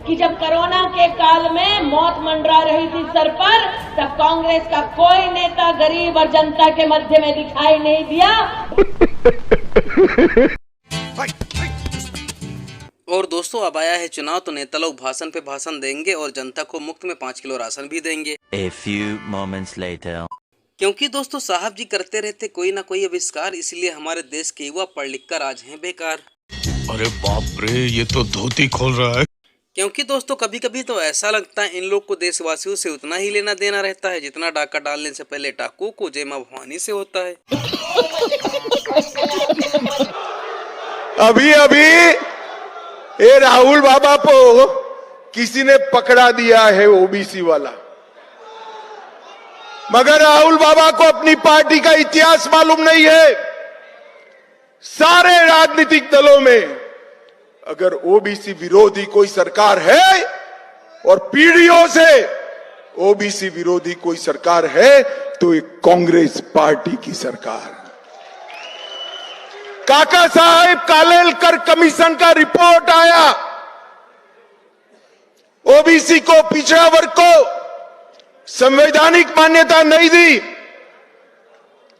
कि जब कोरोना के काल में मौत मंडरा रही थी सर पर, तब कांग्रेस का कोई नेता गरीब और जनता के मध्य में दिखाई नहीं दिया। और दोस्तों अब आया है चुनाव, तो नेता लोग भाषण पे भाषण देंगे और जनता को मुफ्त में 5 किलो राशन भी देंगे। A few moments later. क्योंकि दोस्तों साहब जी करते रहते कोई ना कोई आविष्कार, इसलिए हमारे देश के युवा पढ़ लिख कर आज हैं बेकार। अरे बाप रे, ये तो धोती खोल रहा है। क्योंकि दोस्तों कभी कभी तो ऐसा लगता है इन लोग को देशवासियों से उतना ही लेना देना रहता है जितना डाका डालने से पहले डाकू को जय मां भवानी से होता है। अभी अभी ये राहुल बाबा को किसी ने पकड़ा दिया है, ओबीसी वाला। मगर राहुल बाबा को अपनी पार्टी का इतिहास मालूम नहीं है। सारे राजनीतिक दलों में अगर ओबीसी विरोधी कोई सरकार है और पीढ़ियों से ओबीसी विरोधी कोई सरकार है तो एक कांग्रेस पार्टी की सरकार। काका साहेब कालेलकर कमीशन का रिपोर्ट आया, ओबीसी को, पिछड़ा वर्ग को संवैधानिक मान्यता नहीं दी।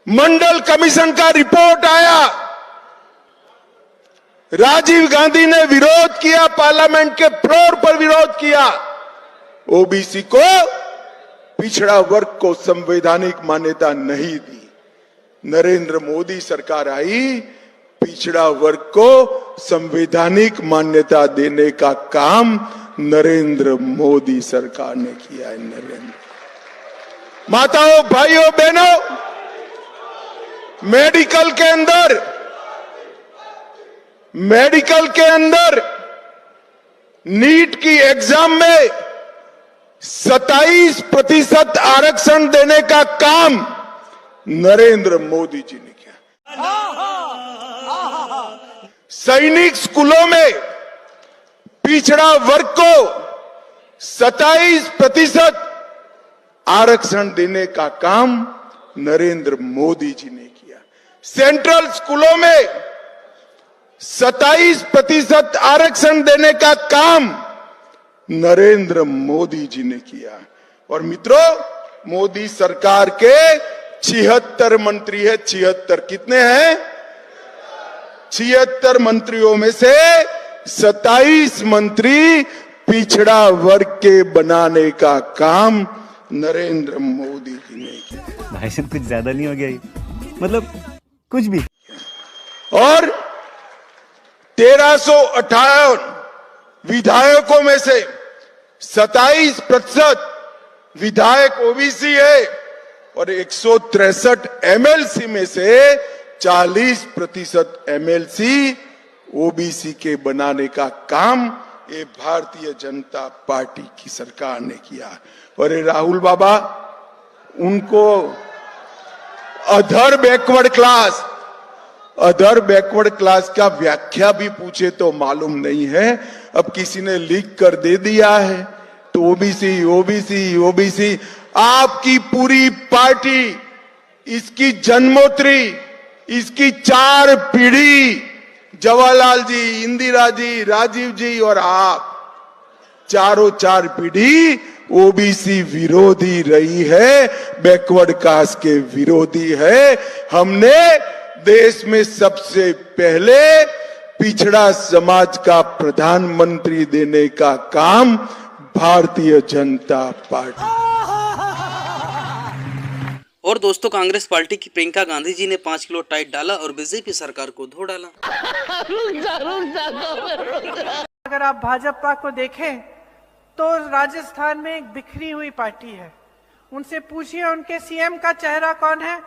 मंडल कमीशन का रिपोर्ट आया, राजीव गांधी ने विरोध किया, पार्लियामेंट के फ्लोर पर विरोध किया। ओबीसी को, पिछड़ा वर्ग को संवैधानिक मान्यता नहीं दी। नरेंद्र मोदी सरकार आई, पिछड़ा वर्ग को संवैधानिक मान्यता देने का काम नरेंद्र मोदी सरकार ने किया है। नरेंद्र, माताओं, भाइयों, बहनों, मेडिकल के अंदर नीट की एग्जाम में 27% आरक्षण देने का काम नरेंद्र मोदी जी ने किया। सैनिक स्कूलों में पिछड़ा वर्ग को 27% आरक्षण देने का काम नरेंद्र मोदी जी ने किया। सेंट्रल स्कूलों में 27% आरक्षण देने का काम नरेंद्र मोदी जी ने किया। और मित्रों, मोदी सरकार के 76 मंत्री है। 76 कितने हैं? 76 मंत्रियों में से 27 मंत्री पिछड़ा वर्ग के बनाने का काम नरेंद्र मोदी जी ने किया। भाई साहब कुछ ज्यादा नहीं हो गया ये? मतलब कुछ भी। और 1358 विधायकों में से 27% विधायक ओबीसी है और 163 एमएलसी में से 40% एमएलसी ओबीसी के बनाने का काम ये भारतीय जनता पार्टी की सरकार ने किया। और ये राहुल बाबा, उनको अदर बैकवर्ड क्लास का व्याख्या भी पूछे तो मालूम नहीं है। अब किसी ने लिख कर दे दिया है तो ओबीसी ओबीसी ओबीसी। आपकी पूरी पार्टी, इसकी जन्मोत्तरी, इसकी 4 पीढ़ी, जवाहरलाल जी, इंदिरा जी, राजीव जी और आप, चारों 4 पीढ़ी ओबीसी विरोधी रही है, बैकवर्ड कास्ट के विरोधी है। हमने देश में सबसे पहले पिछड़ा समाज का प्रधानमंत्री देने का काम भारतीय जनता पार्टी। और दोस्तों कांग्रेस पार्टी की प्रियंका गांधी जी ने 5 किलो टाइट डाला और बीजेपी सरकार को धो डाला। अगर आप भाजपा को देखें तो राजस्थान में एक बिखरी हुई पार्टी है। उनसे पूछिए उनके सीएम का चेहरा कौन है,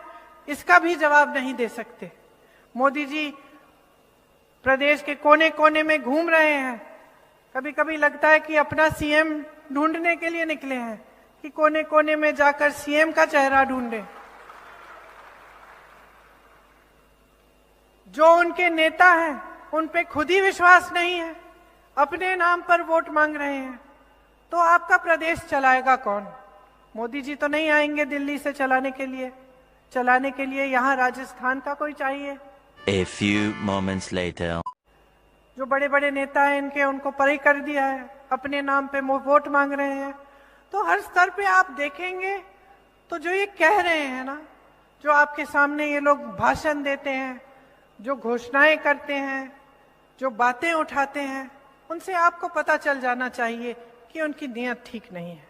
इसका भी जवाब नहीं दे सकते। मोदी जी प्रदेश के कोने कोने में घूम रहे हैं। कभी कभी लगता है कि अपना सीएम ढूंढने के लिए निकले हैं कि कोने कोने में जाकर सीएम का चेहरा ढूंढे। जो उनके नेता हैं उन पे खुद ही विश्वास नहीं है, अपने नाम पर वोट मांग रहे हैं, तो आपका प्रदेश चलाएगा कौन? मोदी जी तो नहीं आएंगे दिल्ली से चलाने के लिए यहाँ राजस्थान का कोई चाहिए। A few moments later. जो बड़े बड़े नेता हैं इनके, उनको परे कर दिया है। अपने नाम पे वोट मांग रहे हैं। तो हर स्तर पे आप देखेंगे तो जो ये कह रहे हैं ना, जो आपके सामने ये लोग भाषण देते हैं, जो घोषणाएं करते हैं, जो बातें उठाते हैं, उनसे आपको पता चल जाना चाहिए कि उनकी नीयत ठीक नहीं है।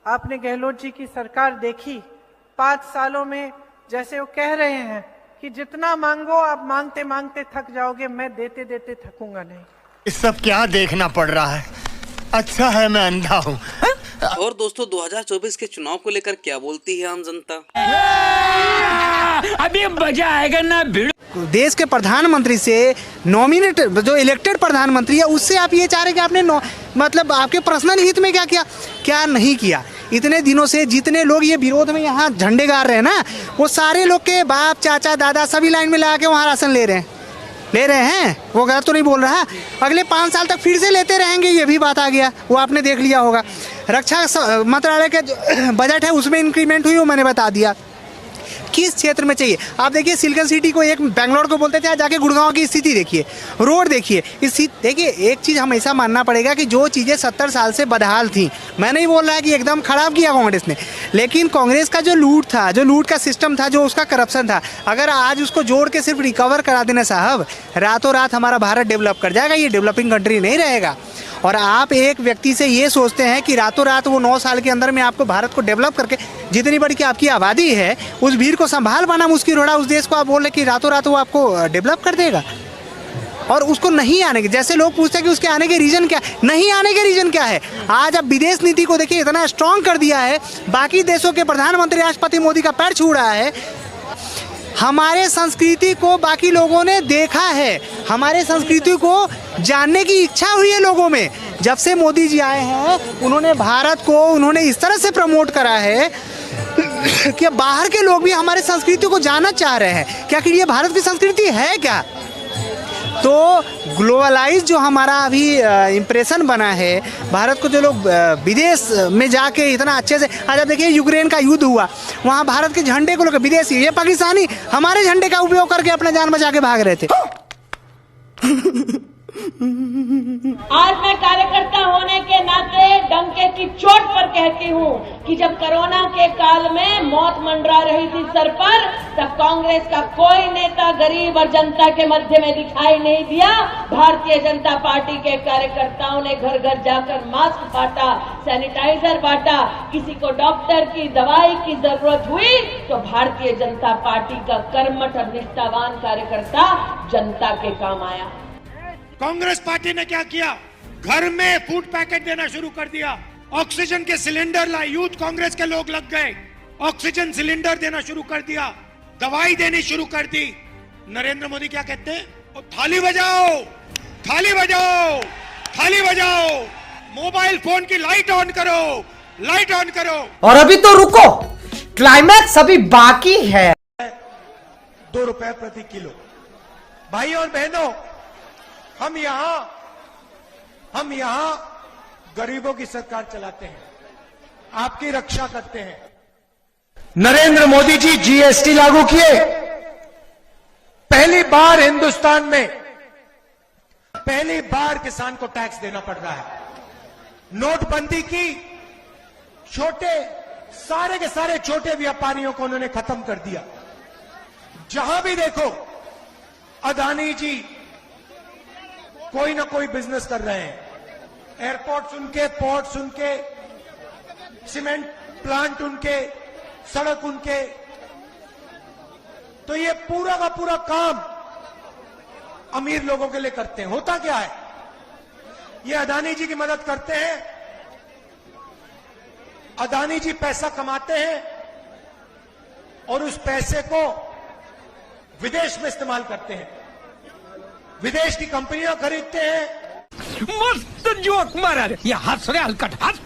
आपने गहलोत जी की सरकार देखी, 5 सालों में जैसे वो कह रहे हैं कि जितना मांगो आप मांगते मांगते थक जाओगे, मैं देते देते थकूंगा नहीं। ये सब क्या देखना पड़ रहा है? अच्छा है मैं अंधा हूँ। और दोस्तों 2024 के चुनाव को लेकर क्या बोलती है आम जनता? अभी मजा आएगा ना भिड़। देश के प्रधानमंत्री से नॉमिनेट जो इलेक्टेड प्रधानमंत्री है उससे आप ये चाह रहे हैं कि आपने मतलब आपके पर्सनल हित में क्या किया, क्या नहीं किया। इतने दिनों से जितने लोग ये विरोध में यहाँ झंडे गाड़ रहे हैं ना, वो सारे लोग के बाप चाचा दादा सभी लाइन में लगा के वहाँ राशन ले रहे हैं। वो गलत तो नहीं बोल रहा। अगले 5 साल तक फिर से लेते रहेंगे, ये भी बात आ गया, वो आपने देख लिया होगा। रक्षा मंत्रालय के जो बजट है उसमें इंक्रीमेंट हुई, वो मैंने बता दिया। किस क्षेत्र में चाहिए आप देखिए, सिलिकॉन सिटी को एक बेंगलोर को बोलते थे, आज जाके गुड़गांव की स्थिति देखिए, रोड देखिए। देखिए एक चीज़ हमेशा मानना पड़ेगा कि जो चीज़ें 70 साल से बदहाल थी, मैं नहीं बोल रहा है कि एकदम खराब किया कांग्रेस ने, लेकिन कांग्रेस का जो लूट था, जो लूट का सिस्टम था, जो उसका करप्शन था, अगर आज उसको जोड़ के सिर्फ रिकवर करा देना साहब, रातों रात हमारा भारत डेवलप कर जाएगा, ये डेवलपिंग कंट्री नहीं रहेगा। और आप एक व्यक्ति से ये सोचते हैं कि रातों रात वो 9 साल के अंदर में आपको भारत को डेवलप करके, जितनी बड़ी की आपकी आबादी है उस भीड़ को संभाल पाना मुश्किल हो रहा है, उस देश को आप बोल रहे कि रातों रात वो आपको डेवलप कर देगा। और उसको नहीं आने के, जैसे लोग पूछते हैं कि उसके आने के रीजन क्या, नहीं आने के रीजन क्या है। आज अब विदेश नीति को देखिए इतना स्ट्रांग कर दिया है, बाकी देशों के प्रधानमंत्री राष्ट्रपति मोदी का पैर छू रहा है। हमारे संस्कृति को बाकी लोगों ने देखा है, हमारे संस्कृति को जानने की इच्छा हुई है लोगों में। जब से मोदी जी आए हैं उन्होंने भारत को उन्होंने इस तरह से प्रमोट करा है कि बाहर के लोग भी हमारे संस्कृति को जानना चाह रहे हैं कि आखिर ये भारत की संस्कृति है क्या। तो ग्लोबलाइज जो हमारा अभी इम्प्रेशन बना है भारत को, जो लोग विदेश में जाके इतना अच्छे से, आज आप देखिए यूक्रेन का युद्ध हुआ, वहाँ भारत के झंडे को लोग विदेशी, ये पाकिस्तानी हमारे झंडे का उपयोग करके अपना जान बचा के भाग रहे थे। आज मैं कार्यकर्ता होने के नाते डंके की चोट पर कहती हूँ कि जब कोरोना के काल में मौत मंडरा रही थी सर पर, तब कांग्रेस का कोई नेता गरीब और जनता के मध्य में दिखाई नहीं दिया। भारतीय जनता पार्टी के कार्यकर्ताओं ने घर घर जाकर मास्क बांटा, सैनिटाइजर बांटा। किसी को डॉक्टर की दवाई की जरूरत हुई तो भारतीय जनता पार्टी का कर्मठ और निष्ठावान कार्यकर्ता जनता के काम आया। कांग्रेस पार्टी ने क्या किया? घर में फूड पैकेट देना शुरू कर दिया, ऑक्सीजन के सिलेंडर लाए, यूथ कांग्रेस के लोग लग गए, ऑक्सीजन सिलेंडर देना शुरू कर दिया, दवाई देनी शुरू कर दी। नरेंद्र मोदी क्या कहते हैं? थाली बजाओ, थाली बजाओ, थाली बजाओ, मोबाइल फोन की लाइट ऑन करो, लाइट ऑन करो। और अभी तो रुको, क्लाइमैक्स अभी बाकी है। 2 रुपए प्रति किलो। भाई और बहनों, हम यहां गरीबों की सरकार चलाते हैं, आपकी रक्षा करते हैं। नरेंद्र मोदी जी जीएसटी लागू किए, पहली बार हिंदुस्तान में पहली बार किसान को टैक्स देना पड़ रहा है। नोटबंदी की, सारे के सारे छोटे व्यापारियों को उन्होंने खत्म कर दिया। जहां भी देखो अदानी जी कोई ना कोई बिजनेस कर रहे हैं, एयरपोर्ट्स उनके, पोर्ट्स उनके, सीमेंट प्लांट उनके, सड़क उनके। तो ये पूरा का पूरा काम अमीर लोगों के लिए करते हैं। होता क्या है, ये अदानी जी की मदद करते हैं, अदानी जी पैसा कमाते हैं और उस पैसे को विदेश में इस्तेमाल करते हैं, विदेश की कंपनियां खरीदते हैं। मस्त जोक मारा रे, ये हंस रहे हलकट हंस।